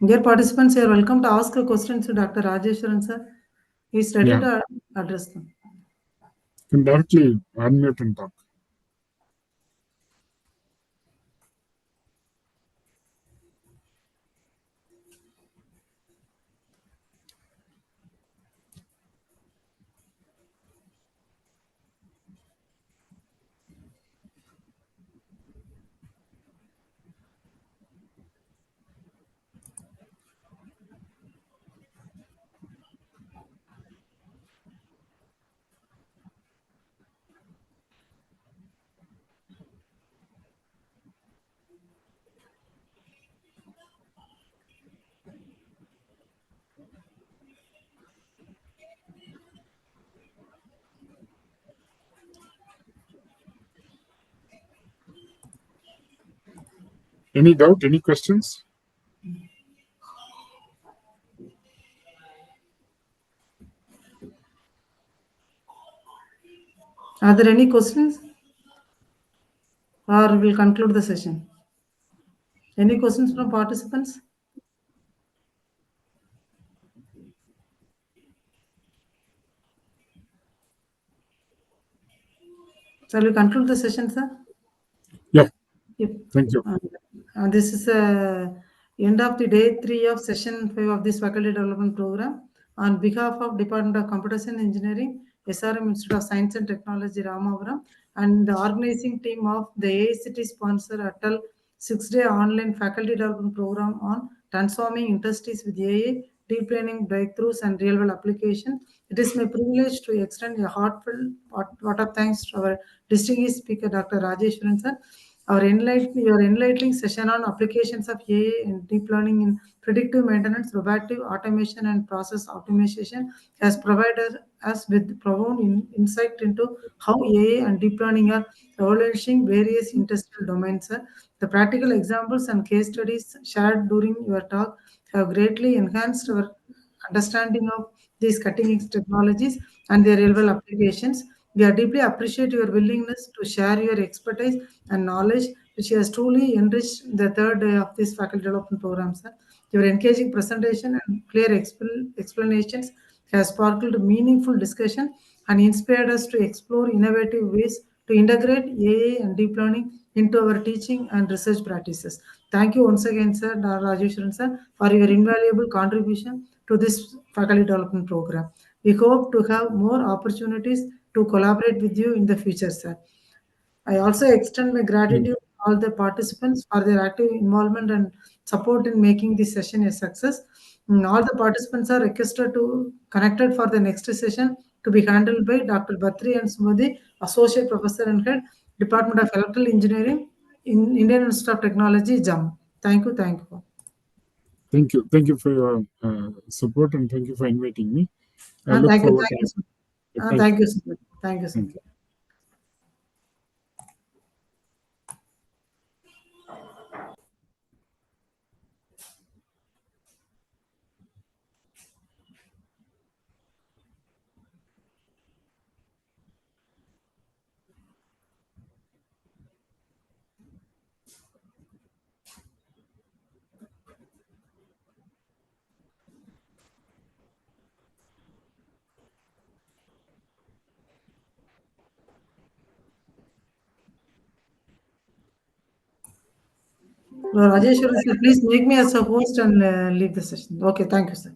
Dear participants, you are welcome to ask a question to Dr. Rajeswaran sir. He is ready Yeah. to address them. You can directly unmute and talk. Any doubt? Any questions? Are there any questions? Or we'll conclude the session. Any questions from participants? Shall we conclude the session, sir? Yeah. Yep. Thank you. This is end of the day 3 of session 5 of this faculty development program. On behalf of Department of Computer Science and Engineering, SRM Institute of Science and Technology, Ramavaram, and the organizing team of the AICT sponsor ATAL 6-day online faculty development program on transforming industries with AI, deep learning breakthroughs, and real-world application. It is my privilege to extend a heartfelt vote of thanks to our distinguished speaker, Dr. Rajeswaran sir. Your enlightening session on applications of AI and deep learning in predictive maintenance, robotic automation, and process optimization has provided us with profound insight into how AI and deep learning are revolutionizing various industrial domains. Sir. The practical examples and case studies shared during your talk have greatly enhanced our understanding of these cutting-edge technologies and their real-world applications. We are deeply appreciate your willingness to share your expertise and knowledge, which has truly enriched the third day of this faculty development program, sir. Your engaging presentation and clear explanations has sparked meaningful discussion and inspired us to explore innovative ways to integrate AI and deep learning into our teaching and research practices. Thank you once again, sir, Rajeshwaran sir, for your invaluable contribution to this faculty development program. We hope to have more opportunities to collaborate with you in the future, sir. I also extend my gratitude to all the participants for their active involvement and support in making this session a success. All the participants are requested to connected for the next session to be handled by Dr. Batri and Sumati, Associate Professor and Head, Department of Electrical Engineering in Indian Institute of Technology, JAM. Thank you. Thank you. Thank you. Thank you for your support, and thank you for inviting me. I look Thank you. forward Thank to you. it. Thank you so much. Thank you so Thank much. you. Rajeshwari sir, please make me as a host and leave the session. Okay, thank you, sir.